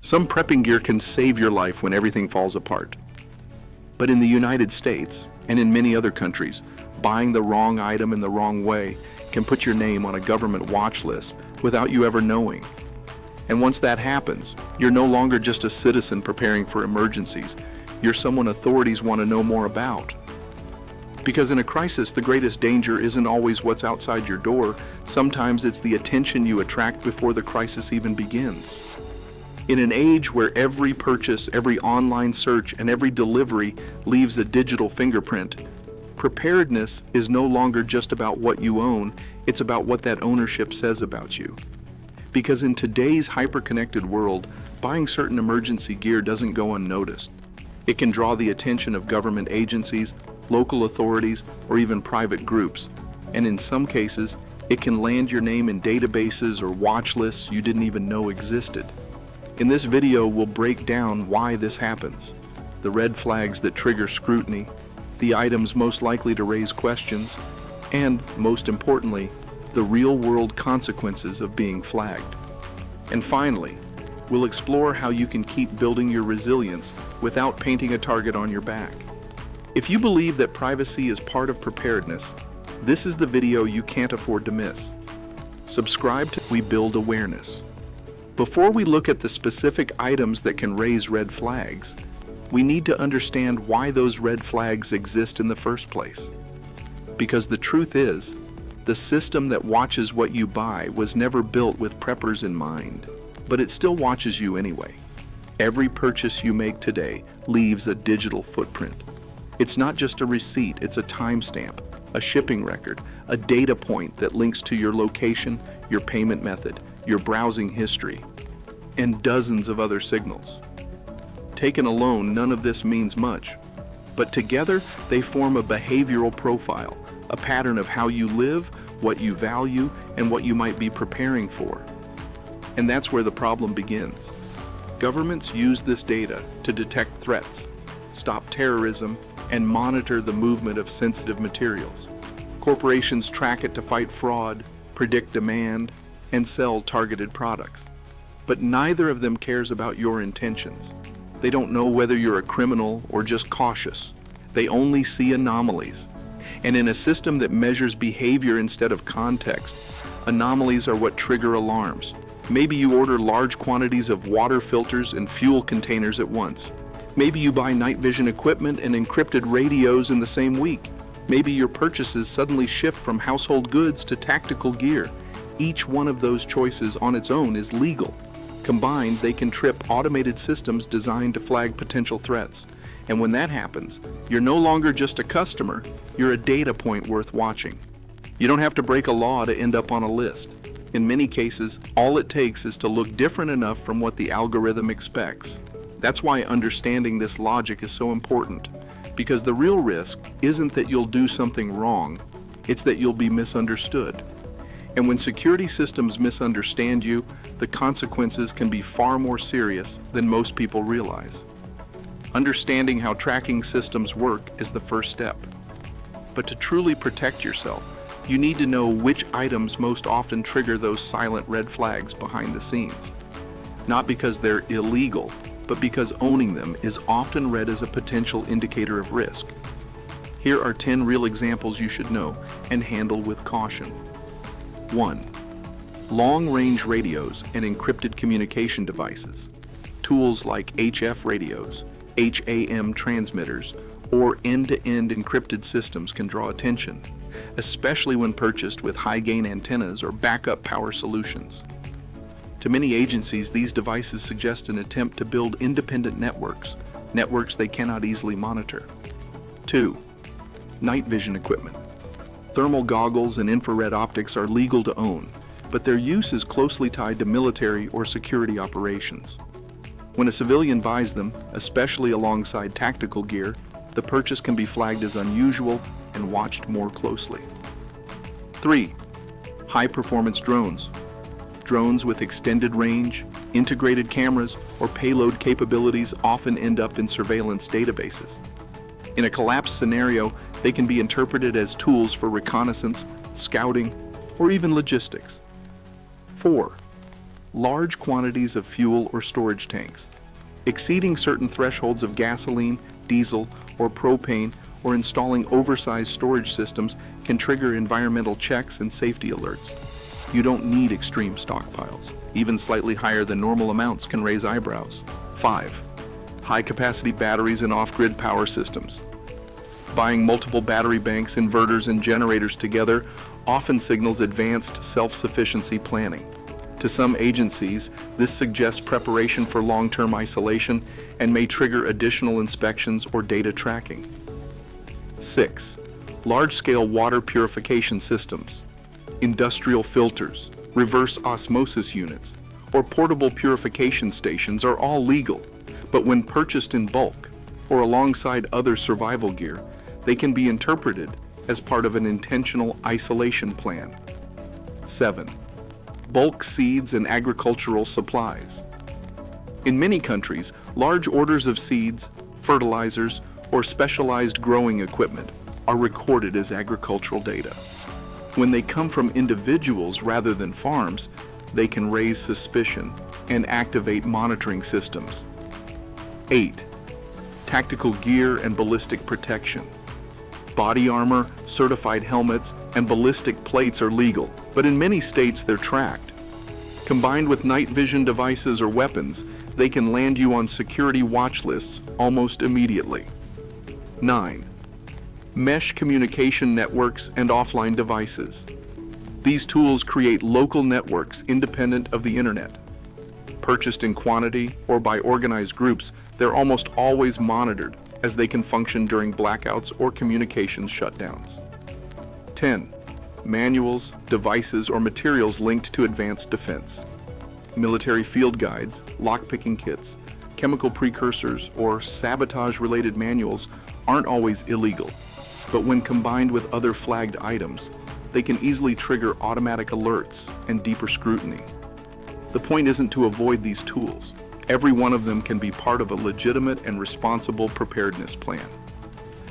Some prepping gear can save your life when everything falls apart. But in the United States, and in many other countries, buying the wrong item in the wrong way can put your name on a government watch list without you ever knowing. And once that happens, you're no longer just a citizen preparing for emergencies. You're someone authorities want to know more about. Because in a crisis, the greatest danger isn't always what's outside your door. Sometimes it's the attention you attract before the crisis even begins. In an age where every purchase, every online search, and every delivery leaves a digital fingerprint, preparedness is no longer just about what you own, it's about what that ownership says about you. Because in today's hyper-connected world, buying certain emergency gear doesn't go unnoticed. It can draw the attention of government agencies, local authorities, or even private groups. And in some cases, it can land your name in databases or watch lists you didn't even know existed. In this video, we'll break down why this happens, the red flags that trigger scrutiny, the items most likely to raise questions, and, most importantly, the real-world consequences of being flagged. And finally, we'll explore how you can keep building your resilience without painting a target on your back. If you believe that privacy is part of preparedness, this is the video you can't afford to miss. Subscribe to We Build Awareness. Before we look at the specific items that can raise red flags, we need to understand why those red flags exist in the first place. Because the truth is, the system that watches what you buy was never built with preppers in mind, but it still watches you anyway. Every purchase you make today leaves a digital footprint. It's not just a receipt, it's a timestamp, a shipping record, a data point that links to your location, your payment method, your browsing history, and dozens of other signals. Taken alone, none of this means much, but together they form a behavioral profile, a pattern of how you live, what you value, and what you might be preparing for. And that's where the problem begins. Governments use this data to detect threats, stop terrorism, and monitor the movement of sensitive materials. Corporations track it to fight fraud, predict demand, and sell targeted products. But neither of them cares about your intentions. They don't know whether you're a criminal or just cautious. They only see anomalies. And in a system that measures behavior instead of context, anomalies are what trigger alarms. Maybe you order large quantities of water filters and fuel containers at once. Maybe you buy night vision equipment and encrypted radios in the same week. Maybe your purchases suddenly shift from household goods to tactical gear. Each one of those choices on its own is legal. Combined, they can trip automated systems designed to flag potential threats. And when that happens, you're no longer just a customer, you're a data point worth watching. You don't have to break a law to end up on a list. In many cases, all it takes is to look different enough from what the algorithm expects. That's why understanding this logic is so important, because the real risk isn't that you'll do something wrong, it's that you'll be misunderstood. And when security systems misunderstand you, the consequences can be far more serious than most people realize. Understanding how tracking systems work is the first step. But to truly protect yourself, you need to know which items most often trigger those silent red flags behind the scenes. Not because they're illegal, but because owning them is often read as a potential indicator of risk. Here are 10 real examples you should know and handle with caution. 1. Long-range radios and encrypted communication devices. Tools like HF radios, HAM transmitters, or end-to-end encrypted systems can draw attention, especially when purchased with high-gain antennas or backup power solutions. To many agencies, these devices suggest an attempt to build independent networks they cannot easily monitor. 2. Night vision equipment. Thermal goggles and infrared optics are legal to own, but their use is closely tied to military or security operations. When a civilian buys them, especially alongside tactical gear, the purchase can be flagged as unusual and watched more closely. 3. High-performance drones. Drones with extended range, integrated cameras, or payload capabilities often end up in surveillance databases. In a collapse scenario, they can be interpreted as tools for reconnaissance, scouting, or even logistics. 4. large quantities of fuel or storage tanks. Exceeding certain thresholds of gasoline, diesel, or propane, or installing oversized storage systems can trigger environmental checks and safety alerts. You don't need extreme stockpiles. Even slightly higher than normal amounts can raise eyebrows. 5. High-capacity batteries and off-grid power systems. Buying multiple battery banks, inverters, and generators together often signals advanced self-sufficiency planning. To some agencies, this suggests preparation for long-term isolation and may trigger additional inspections or data tracking. 6. Large-scale water purification systems. Industrial filters, reverse osmosis units, or portable purification stations are all legal, but when purchased in bulk or alongside other survival gear, they can be interpreted as part of an intentional isolation plan. 7. Bulk seeds and agricultural supplies. In many countries, large orders of seeds, fertilizers, or specialized growing equipment are recorded as agricultural data. When they come from individuals rather than farms, they can raise suspicion and activate monitoring systems. 8. Tactical gear and ballistic protection. Body armor, certified helmets, and ballistic plates are legal, but in many states they're tracked. Combined with night vision devices or weapons, they can land you on security watch lists almost immediately. 9. Mesh communication networks and offline devices. These tools create local networks independent of the internet. Purchased in quantity or by organized groups, they're almost always monitored as they can function during blackouts or communications shutdowns. 10. Manuals, devices, or materials linked to advanced defense. Military field guides, lockpicking kits, chemical precursors, or sabotage-related manuals aren't always illegal, but when combined with other flagged items, they can easily trigger automatic alerts and deeper scrutiny. The point isn't to avoid these tools. Every one of them can be part of a legitimate and responsible preparedness plan.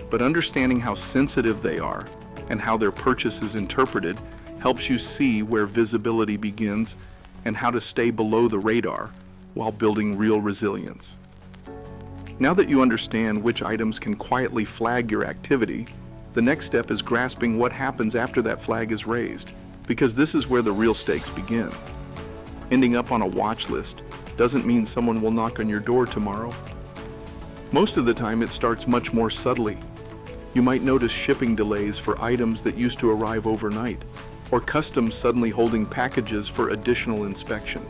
But understanding how sensitive they are and how their purchase is interpreted helps you see where visibility begins and how to stay below the radar while building real resilience. Now that you understand which items can quietly flag your activity, the next step is grasping what happens after that flag is raised, because this is where the real stakes begin. Ending up on a watch list doesn't mean someone will knock on your door tomorrow. Most of the time it starts much more subtly. You might notice shipping delays for items that used to arrive overnight, or customs suddenly holding packages for additional inspection.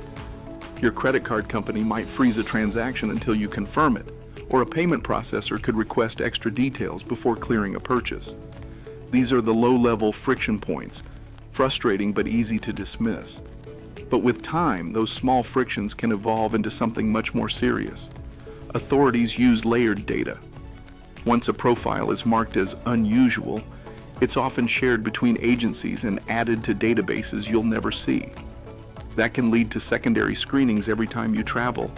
Your credit card company might freeze a transaction until you confirm it, or a payment processor could request extra details before clearing a purchase. These are the low-level friction points, frustrating but easy to dismiss. But with time, those small frictions can evolve into something much more serious. Authorities use layered data. Once a profile is marked as unusual, it's often shared between agencies and added to databases you'll never see. That can lead to secondary screenings every time you travel,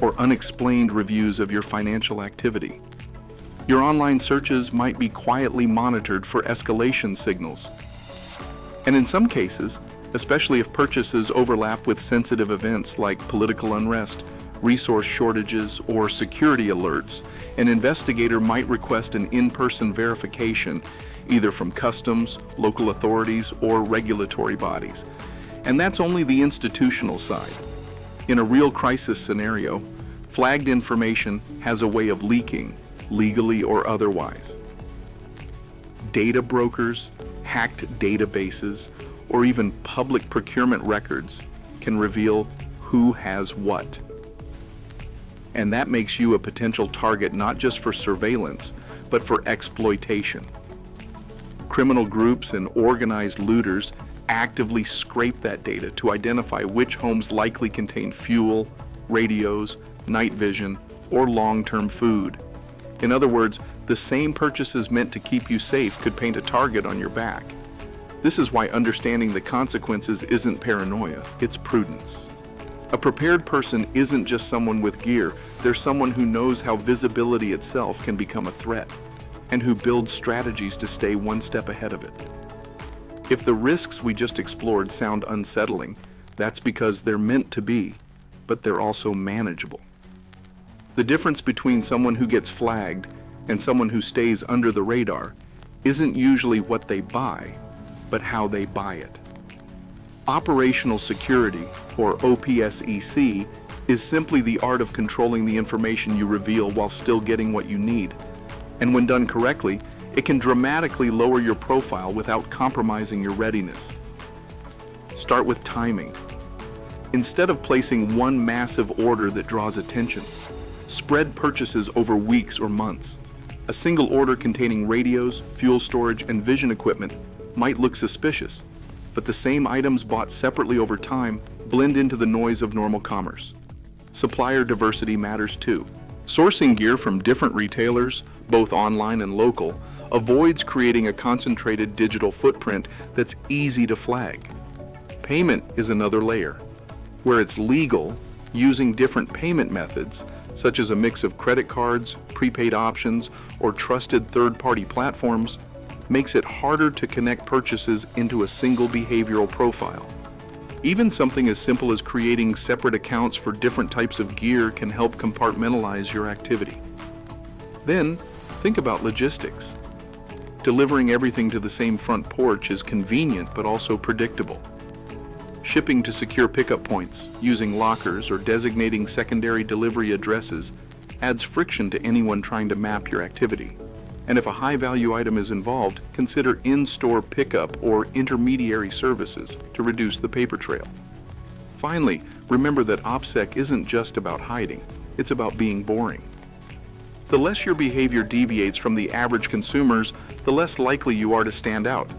or unexplained reviews of your financial activity. Your online searches might be quietly monitored for escalation signals. And in some cases, especially if purchases overlap with sensitive events like political unrest, resource shortages, or security alerts, an investigator might request an in-person verification, either from customs, local authorities, or regulatory bodies. And that's only the institutional side. In a real crisis scenario, flagged information has a way of leaking, legally or otherwise. Data brokers, hacked databases, or even public procurement records can reveal who has what. And that makes you a potential target not just for surveillance, but for exploitation. Criminal groups and organized looters actively scrape that data to identify which homes likely contain fuel, radios, night vision, or long-term food. In other words, the same purchases meant to keep you safe could paint a target on your back. This is why understanding the consequences isn't paranoia, it's prudence. A prepared person isn't just someone with gear, they're someone who knows how visibility itself can become a threat, and who builds strategies to stay one step ahead of it. If the risks we just explored sound unsettling, That's because they're meant to be, but they're also manageable. The difference between someone who gets flagged and someone who stays under the radar isn't usually what they buy, but how they buy it. Operational security, or OPSEC, is simply the art of controlling the information you reveal while still getting what you need. And when done correctly, it can dramatically lower your profile without compromising your readiness. Start with timing. Instead of placing one massive order that draws attention, spread purchases over weeks or months. A single order containing radios, fuel storage, and vision equipment might look suspicious, but the same items bought separately over time blend into the noise of normal commerce. Supplier diversity matters too. Sourcing gear from different retailers, both online and local, avoids creating a concentrated digital footprint that's easy to flag. Payment is another layer. Where it's legal, using different payment methods, such as a mix of credit cards, prepaid options, or trusted third-party platforms, makes it harder to connect purchases into a single behavioral profile. Even something as simple as creating separate accounts for different types of gear can help compartmentalize your activity. Then, think about logistics. Delivering everything to the same front porch is convenient but also predictable. Shipping to secure pickup points, using lockers, or designating secondary delivery addresses adds friction to anyone trying to map your activity. And if a high-value item is involved, consider in-store pickup or intermediary services to reduce the paper trail. Finally, remember that OPSEC isn't just about hiding, it's about being boring. The less your behavior deviates from the average consumers, the less likely you are to stand out.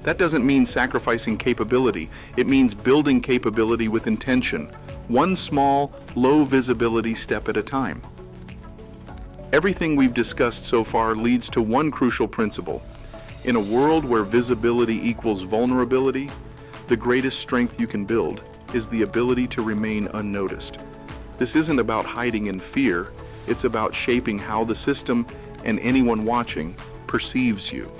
That doesn't mean sacrificing capability. It means building capability with intention, one small, low visibility step at a time. Everything we've discussed so far leads to one crucial principle. In a world where visibility equals vulnerability, the greatest strength you can build is the ability to remain unnoticed. This isn't about hiding in fear, it's about shaping how the system and anyone watching perceives you.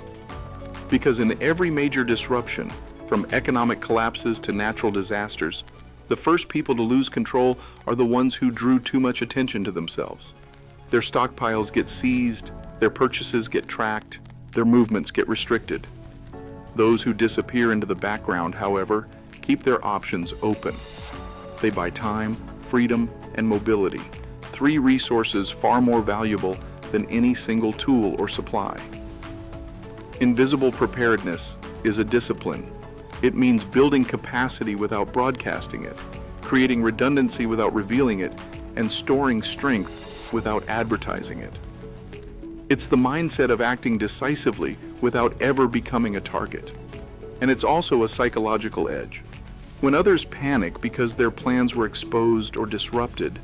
Because in every major disruption, from economic collapses to natural disasters, the first people to lose control are the ones who drew too much attention to themselves. Their stockpiles get seized, their purchases get tracked, their movements get restricted. Those who disappear into the background, however, keep their options open. They buy time, freedom, and mobility, three resources far more valuable than any single tool or supply. Invisible preparedness is a discipline. It means building capacity without broadcasting it, creating redundancy without revealing it, and storing strength without advertising it. It's the mindset of acting decisively without ever becoming a target. And it's also a psychological edge. When others panic because their plans were exposed or disrupted,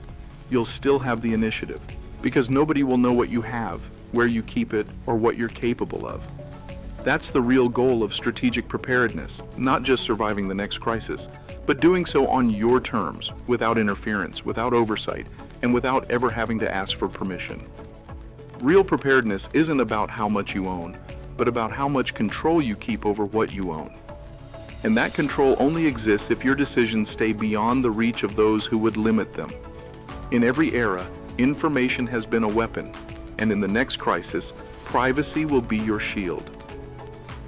you'll still have the initiative, because nobody will know what you have, where you keep it, or what you're capable of. That's the real goal of strategic preparedness, not just surviving the next crisis, but doing so on your terms, without interference, without oversight, and without ever having to ask for permission. Real preparedness isn't about how much you own, but about how much control you keep over what you own. And that control only exists if your decisions stay beyond the reach of those who would limit them. In every era, information has been a weapon, and in the next crisis, privacy will be your shield.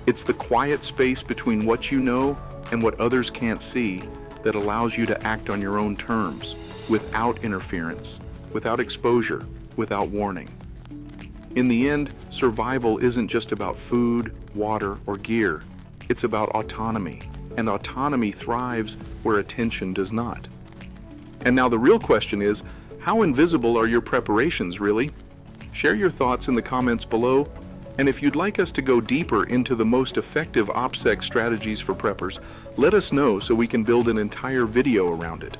It's the quiet space between what you know and what others can't see that allows you to act on your own terms, without interference, without exposure, without warning. In the end, survival isn't just about food, water, or gear. It's about autonomy, and autonomy thrives where attention does not. And now the real question is, how invisible are your preparations really? Share your thoughts in the comments below. And if you'd like us to go deeper into the most effective OPSEC strategies for preppers, let us know so we can build an entire video around it.